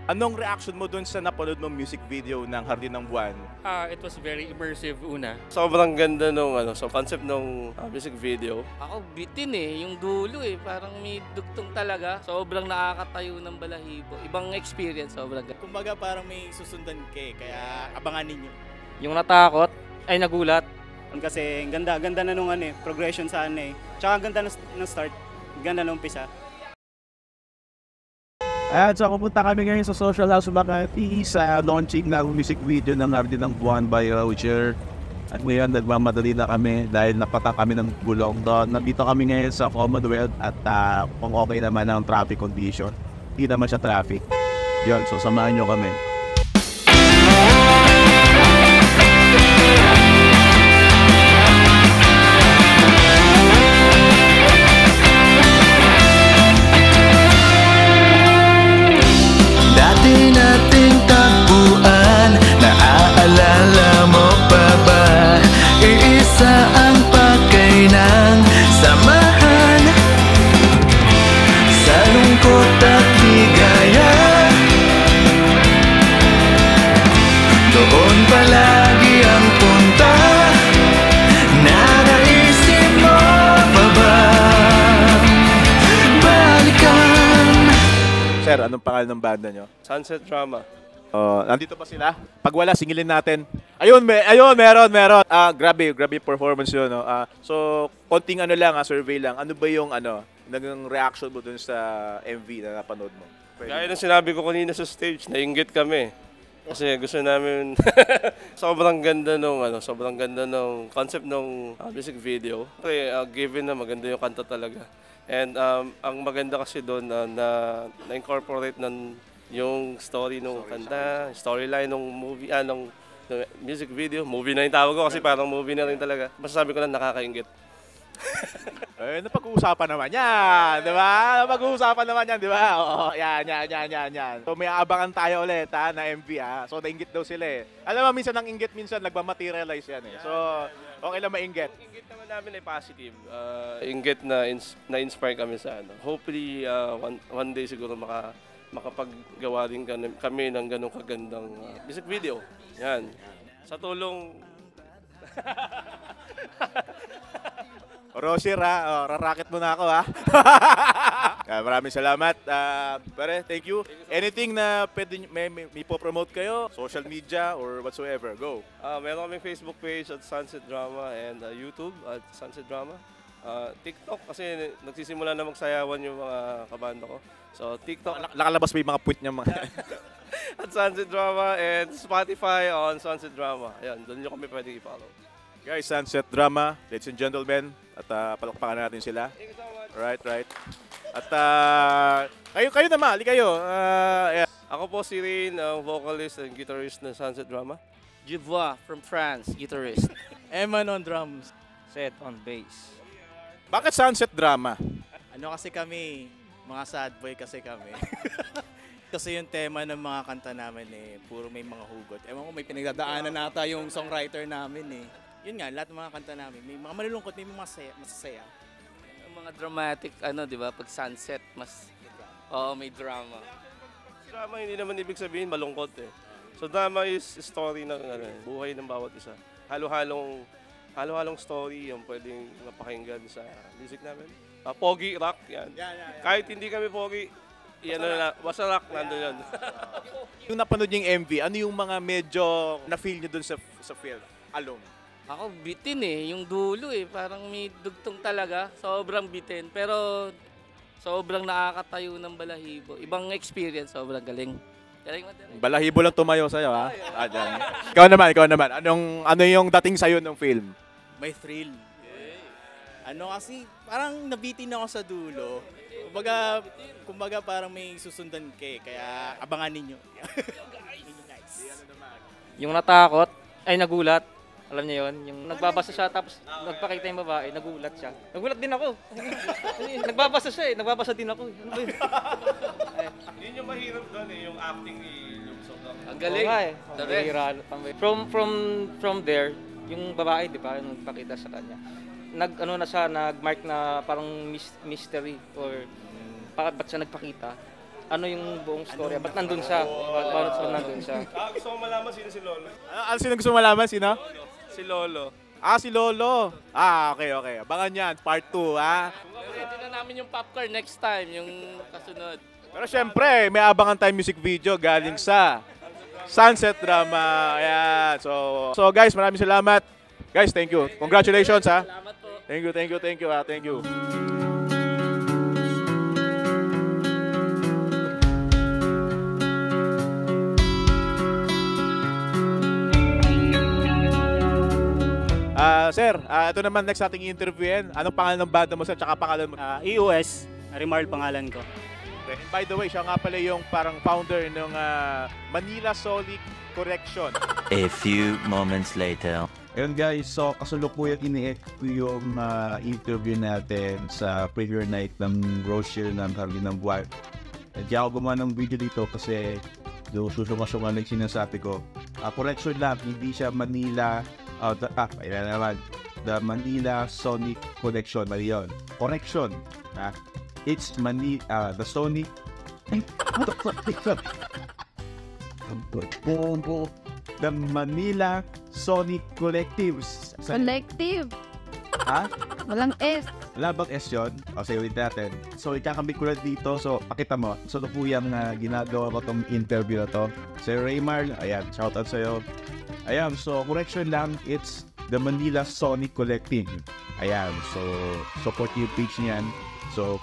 Anong reaction mo dun sa napanood mong music video ng Hardin ng Buwan? It was very immersive una. Sobrang ganda nung so concept nung music video. Ako bitin yung dulo parang may dugtong talaga. Sobrang nakakatayo ng balahibo. Ibang experience, sobrang ganda. Kumbaga parang may susundan kaya abangan ninyo. Yung natakot, ay nagulat. Kasi ganda na nung progression sa Tsaka ganda na start, ganda na umpisa. At so pupunta kami ngayon sa Social House Makati sa launching ng music video ng Hardin ng Buwan by Roger. At ngayon nagmamadali na kami dahil napata kami ng gulong doon. Nandito kami ngayon sa Commonwealth at kung okay naman ang traffic condition. Hindi naman siya traffic. Yun, so samahan nyo kami. Dati nating tagpuan, naaalala mo pa ba? Iisa ang pakay ng samahan sa lungkot at ligaya. Doon palagi ang punta, nanaisip mo pa ba balikan? Sir, anong pangalan ng banda nyo? Sunset Drama. Nandito ba sila? Pag wala, singilin natin. Ayun, meron. Grabe performance yun. No? So, konting survey lang. Ano ba yung naging reaction mo dun sa MV na napanood mo? Gaya ng sinabi ko kanina sa stage, nainggit kami. Kasi gusto namin sobrang ganda nung concept ng music video. Kasi given na maganda yung kanta talaga. And ang maganda kasi doon na-incorporate yung story ng kanta, storyline ng movie, ng music video. Movie na yung tawag ko kasi parang movie na rin talaga. Masasabi ko lang nakakainggit. Napag-uusapan naman yan, di ba? Napag-uusapan naman yan, di ba? Oo, yan. So may aabangan tayo ulit na MV So nainggit daw sila Alam mo, minsan ang inggit, minsan nagmamaterialize yan So, okay lang mainggit. Inggit naman namin ay positive. Inggit na-inspire kami sa Hopefully, one day siguro makapaggawa din kami ng ganong kagandang music video. Yan. Sa tulong... Roger rarakit mo na ako Maraming salamat. Pare, thank you. Anything na pwede may po-promote kayo? Social media or whatsoever? Go. Meron kaming Facebook page at Sunset Drama and YouTube at Sunset Drama. TikTok kasi nagsisimula na magsayawan yung mga kabanda ko. So TikTok. Nakalabas ba yung mga puwit niya mga at Sunset Drama and Spotify on Sunset Drama. Ayan, doon nyo kami pwede i-follow. Guys, Sunset Drama, ladies and gentlemen. At palakpakan natin sila. Thank you so much. Right. At kayo naman, kayo. Yeah. Ako po si Rain, ang vocalist and guitarist ng Sunset Drama. Dubois from France, guitarist. Eman on drums. Seth on bass. Bakit Sunset Drama? Kasi kami, mga sad boy kasi kami. Kasi yung tema ng mga kanta namin puro may mga hugot. Ewan ko, may pinagdadaanan nata yung songwriter namin Yun nga, lahat ng mga kanta namin, may mga malulungkot, may mga masasaya. Yung mga dramatic, di ba, pag sunset, may drama. Drama hindi naman ibig sabihin malungkot So drama is story ng buhay ng bawat isa. Halo-halong story yung pwedeng mapakinggan sa music namin. Pogi rock, yan. Kahit hindi kami pogi, basta rock, nandun yun. Yung napanood yung MV, ano yung mga medyo na-feel nyo dun sa film? Alone? Ako bitin yung dulo parang may dugtong talaga. Sobrang bitin, pero sobrang nakakatayo ng balahibo. Ibang experience, sobrang galing. Balahibo lang tumayo sa'yo Dyan. Ikaw naman. Ano yung dating sa'yo ng film? May thrill. Kasi parang nabitin ako sa dulo. Kumbaga parang may susundan kaya abangan ninyo. Yung natakot, ay nagulat. Alam niyo yun? Yung nagbabasa siya tapos nagpakita yung babae, nagulat siya. Nagulat din ako. Nagbabasa siya nagbabasa din ako. Ano ba yun? Yun yung mahirap doon yung acting ni Luke. Ang galing. From there, yung babae, di ba, nagpakita sa kanya. Nag-mark na parang mystery or ba't siya nagpakita. ano yung buong storya. Ba't nandun siya? Bakit nandun siya? Gusto ko malaman sino si Lolo. Ano sino gusto mo malaman? Sino? Si Lolo. Si Lolo. Okay. Abangan yan. Part 2, ha? Ready na namin yung popcorn next time, yung kasunod. Pero syempre, may abangan tayong music video galing sa Sunset Drama. Ayan. So guys, maraming salamat. Guys, thank you. Congratulations, ha? Salamat po. Thank you. Thank you. Sir, ito naman next ating interviewin. Anong pangalan ng banda mo, sir? Tsaka pangalan mo? EOS, Rimarl pangalan ko. And by the way, siya nga pala yung parang founder ng Manila Sonic Correction. A few moments later. Ayun guys, so kasalukuyan ini-edit ko yung interview natin sa premiere night ng Rocher ng Hardin ng Buwan. Hindi ako gumawa ng video dito kasi susunga-sunga lang sinasabi ko. Correction lang, hindi siya Manila, the Manila Sonic Collection, mali yun. Correction, it's the Sonic, the Manila Sonic Collectives. Collective. Ha? Walang S. Wala bang S yun? O, sige, ulit natin. So, ikakambit ko lang dito. So, pakita mo. So, ito po yung ginagawa ko tong interview na to. Si Raymar, ayan, shoutout sa'yo. Ayan, so, correction lang, it's the Manila Sonic Collective. Ayan, so, support yung page niyan. So,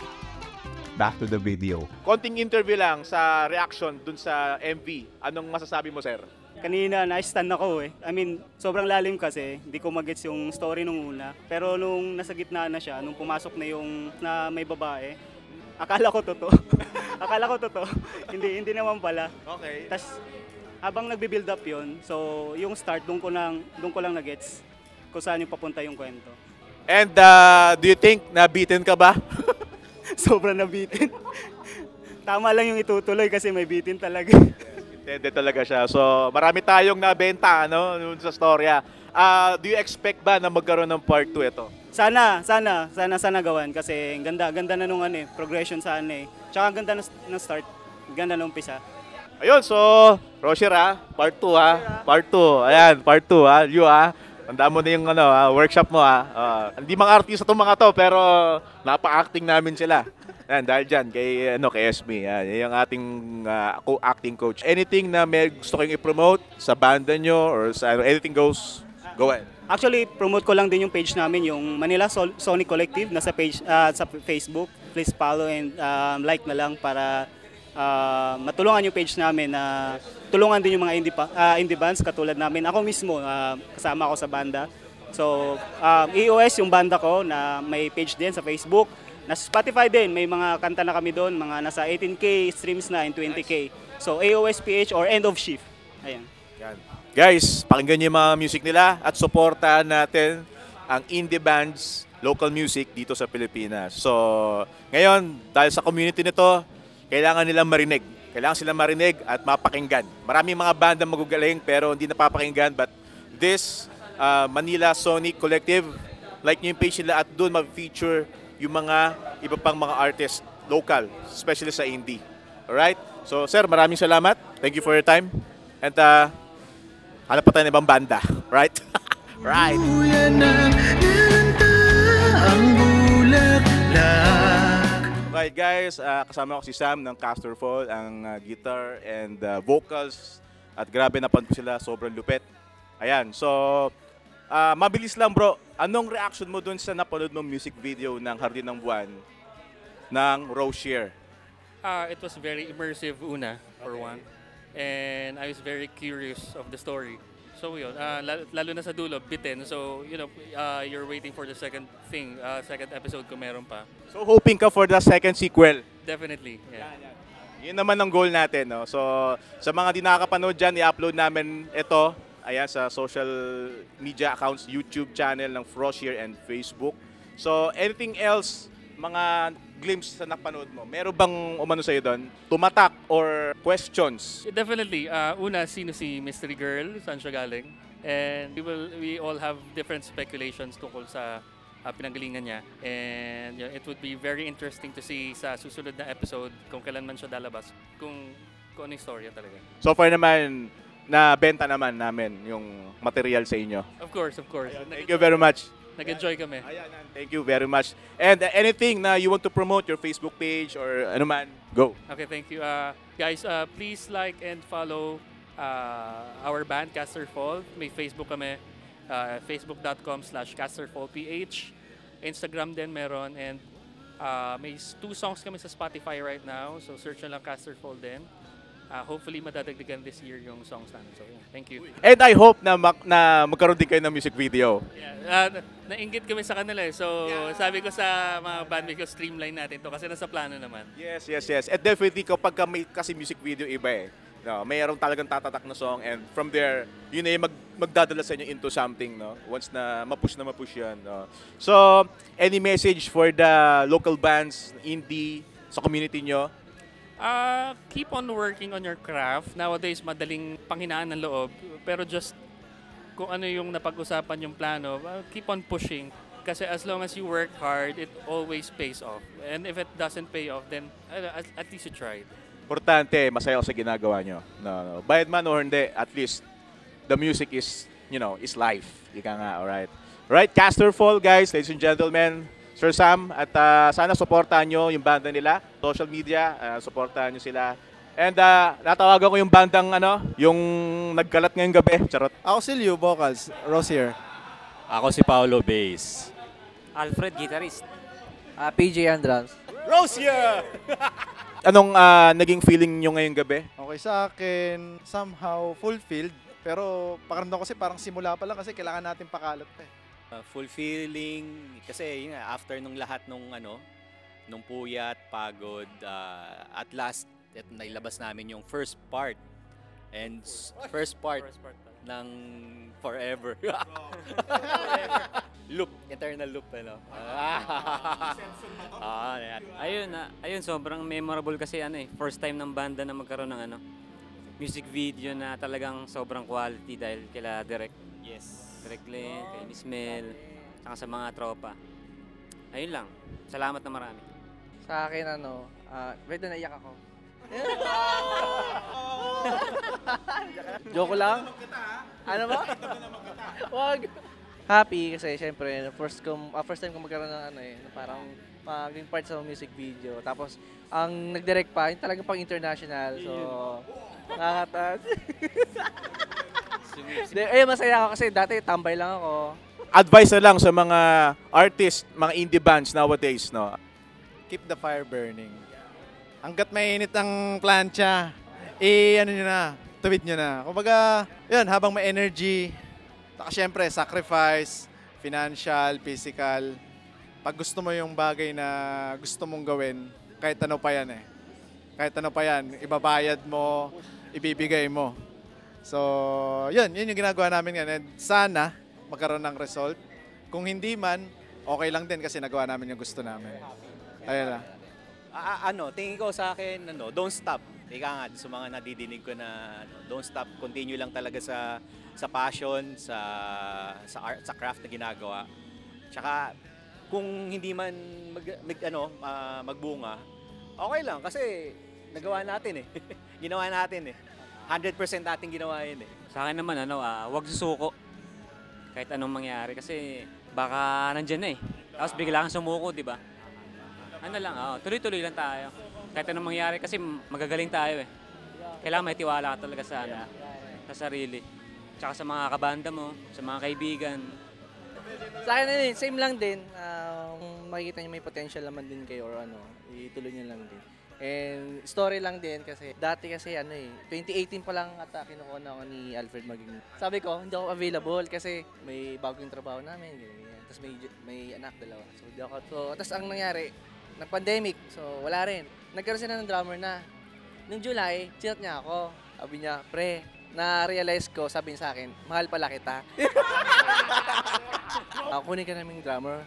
back to the video. Konting interview lang sa reaction dun sa MV. Anong masasabi mo, sir? Kanina, na-stun ako eh. I mean, sobrang lalim kasi, hindi ko magets yung story nung una. Pero nung nasa gitna na siya, nung pumasok na yung na may babae, akala ko totoo. hindi naman pala. Okay. Tapos, habang nagbe-build up yun, so yung start, doon ko lang na-gets kung saan yung papunta yung kwento. And do you think nabitin ka ba? Sobrang nabitin. Tama lang yung itutuloy kasi may bitin talaga. Intended talaga siya. So, marami tayong nabenta, no, sa storya. Do you expect ba na magkaroon ng part 2 ito? Sana gawan kasi ganda na nung progression sa Tsaka ang ganda ng start, ganda ng umpisa. Ayun, so, Rocher part 2 part 2. Ayan, part 2 you tandaan mo na yung workshop mo hindi mga artista itong mga to, pero napa-acting namin sila. Ayan, dahil dyan, kay SB. Yan yung ating acting coach. Anything na may gusto kayong i-promote sa banda nyo or sa anything goes, go ahead. Actually, promote ko lang din yung page namin, yung Manila Sonic Collective, nasa page sa Facebook. Please follow and like na lang para matulungan yung page namin na tulungan din yung mga indie bands katulad namin. Ako mismo, kasama ako sa banda. So, EOS yung banda ko na may page din sa Facebook. Nasa Spotify din, may mga kanta na kami doon, mga nasa 18K streams na and 20K. So, AOSPH or End of Shift. Ayan. Yan. Guys, pakinggan niyo yung mga music nila at supportahan natin ang indie bands, local music dito sa Pilipinas. So, ngayon, dahil sa community nito, kailangan nilang marinig. Kailangan silang marinig at mapakinggan. Maraming mga banda magugagaling pero hindi napapakinggan. But this Manila Sonic Collective, like niyo yung page nila at doon mag-feature yung mga iba pang mga artists local, especially sa indie. Alright? So, sir, maraming salamat. Thank you for your time. And hanap pa tayo ng ibang banda. Right? Right. Right, guys. Kasama ko si Sam ng Castor Fall, ang guitar and vocals. At grabe napan ko sila, sobrang lupet. Ayan, so mabilis lang bro, anong reaction mo dun sa napanood mong music video ng Hardin ng Buwan ng Rocher? It was very immersive una, for one. And I was very curious of the story. So yun, lalo na sa dulo, bitin. So, you're waiting for the second episode kung meron pa. So hoping ka for the second sequel? Definitely, yeah. Yun naman ang goal natin, no? So, sa mga di nakakapanood dyan, i-upload namin ito. Ayan, sa social media accounts, YouTube channel ng Rocher and Facebook. So, anything else, mga glimpse sa napanood mo, meron bang umano sa'yo doon? Tumatak or questions? Definitely. Una, sino si Mystery Girl? Saan siya galing? And we all have different speculations tungkol sa pinanggalingan niya. And yun, it would be very interesting to see sa susunod na episode kung kailan man siya lalabas, kung ano yung storya talaga. So far naman, nabenta naman namin yung material sa inyo. Of course, of course. Thank you very much. Nag-enjoy kami. Thank you very much. And anything na you want to promote, your Facebook page or ano man, go. Okay, thank you. Guys, please like and follow our band, Casterfall. May Facebook kami, facebook.com/casterfallph. Instagram din meron. And may 2 songs kami sa Spotify right now. So search na lang Casterfall din. Hopefully madadagdagan this year yung songs namin. So yeah, thank you. And I hope na magkaroon din kayo ng music video. Yeah, nainggit kami sa kanila eh. So sabi ko sa mga bandmates ko, streamline natin to kasi nasa plano naman. Yes. And definitely kapag may kasi music video iba eh. No, mayroong talagang tatatak na song and from there, yun na yung magdadala sa inyo into something, no? Once na mapush yan. No? So, any message for the local bands, indie, sa community nyo? Keep on working on your craft. Nowadays, madaling panghinaan ng loob. Pero just kung ano yung napag-usapan yung plano, keep on pushing. Kasi as long as you work hard, it always pays off. And if it doesn't pay off, then at least you tried. Importante, masaya ako sa ginagawa nyo. No. Bayad man or hindi, at least the music is, is life. Ika nga, alright? Right, Casterfall, guys, ladies and gentlemen. Sir Sam, at sana supportahan nyo yung banda nila, social media, supportahan nyo sila. And natawagan ko yung bandang yung nagkalat ngayong gabi. Charot. Ako si Liu, vocals. Rose here. Ako si Paolo, bass. Alfred, guitarist. PJ and drums. Rose here! Anong naging feeling nyo ngayong gabi? Okay sa akin, somehow fulfilled. Pero pakiramdam ko kasi parang simula pa lang kasi kailangan natin pakalat pa eh. Fulfilling kasi yun nga, after nung lahat nung puyat, pagod, at last nailabas namin yung first part ng Forever. Loop, eternal loop Ayun, sobrang memorable kasi first time ng banda na magkaroon ng music video na talagang sobrang quality dahil kila Direk. Yes. Direk Glenn, kay Miss Mel, saka sa mga tropa. Ayun lang. Salamat na marami. Sa akin, medyo naiyak ako. Joke lang. Ano ba? Wag. Happy kasi syempre first time ko magkaroon ng parang maging part sa music video. Tapos ang nag-direct pa, yung talagang pang international. So nakakataas. Masaya ako kasi dati tambay lang ako. Advice na lang sa mga artists, mga indie bands nowadays, no? Keep the fire burning. Hanggat mainit ang plancha, tuwid nyo na. Kumbaga, yun, habang may energy, syempre, sacrifice, financial, physical. Pag gusto mo yung bagay na gusto mong gawin, kahit ano pa yan Kahit ano pa yan, ibabayad mo, ibibigay mo. So, yun yung ginagawa namin ngayon. And sana magkaroon ng result. Kung hindi man, okay lang din kasi nagawa namin yung gusto namin. Ayun lang. Tingin ko sa akin, don't stop. Ika nga, sa mga nadidinig ko na don't stop, continue lang talaga sa passion, sa art, sa craft na ginagawa. Tsaka, kung hindi man magbunga, okay lang kasi nagawa natin Ginawa natin 100% natin ginawa yun Sa akin naman, wag susuko. Kahit anong mangyari kasi baka nandyan Tapos bigla kang sumuko, di ba? Tuloy-tuloy lang tayo. Kahit anong mangyari kasi magagaling tayo Kailangan may tiwala ka talaga sa sarili. Tsaka sa mga kabanda mo, sa mga kaibigan. Sa akin same lang din. Kung makikita niyo may potential naman din kayo or ituloy niyo lang din. And story lang din kasi dati kasi 2018 pa lang ata kinukuha na ako ni Alfred maging. Sabi ko, hindi ako available kasi may bagong trabaho namin, ganyan. Tapos may anak, 2. So hindi ako. Tapos ang nangyari, nag-pandemic. So wala rin. Nagkaroon sila ng drummer na. Nung July, chinat niya ako. Sabi niya, pre, na-realize ko, sabi niya sa akin, mahal pala kita. Kunin ka naming drummer.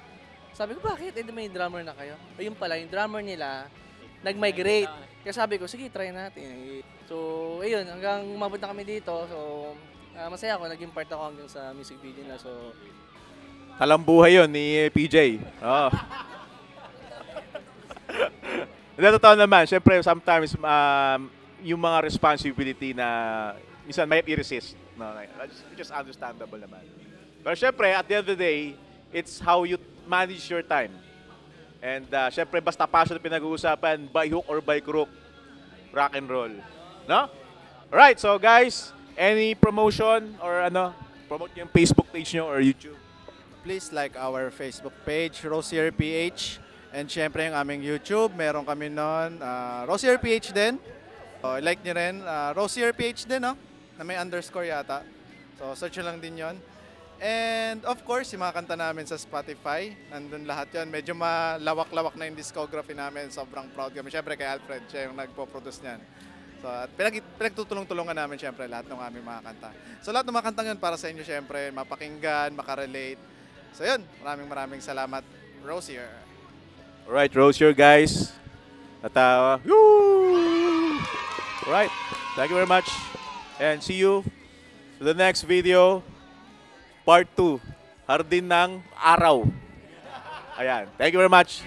Sabi ko, bakit? May drummer na kayo. Ayun pala, yung drummer nila, nag-migrate. Kaya sabi ko, sige, try natin. So, ayun, hanggang umabot na kami dito. So, masaya ako, naging part ako hanggang sa music video na. So, Talambuhay yun ni PJ. Oo. Hindi, totoo naman. Siyempre, sometimes, yung mga responsibility na minsan may i-resist. No, which is understandable naman. Pero siyempre, at the end of the day, it's how you manage your time. And siyempre, basta passion pinag-uusapan, by hook or by crook, rock and roll. No? Alright, so guys, any promotion or promote yung Facebook page nyo or YouTube? Please like our Facebook page, Rosier PH. And syempre yung aming YouTube, meron kami nun. Rosier PH din. So, like nyo rin. Rosier PH din, no? Na may underscore yata. So, search nyo lang din yon. And of course, yung mga kanta namin sa Spotify, nandun lahat yon. Medyo malawak-lawak na yung discography namin. Sobrang proud kami. Syempre kay Alfred, siya yung nagpo-produce niyan. So, at pinagtutulong-tulungan namin syempre lahat ng aming mga kanta. So, lahat ng mga kantang yun para sa inyo syempre, mapakinggan, makarelate. So, yun. Maraming salamat, Rosier. Alright, Rosier guys. At alright, thank you very much. And see you to the next video. Part 2. Hardin ng Araw. Ayan. Thank you very much.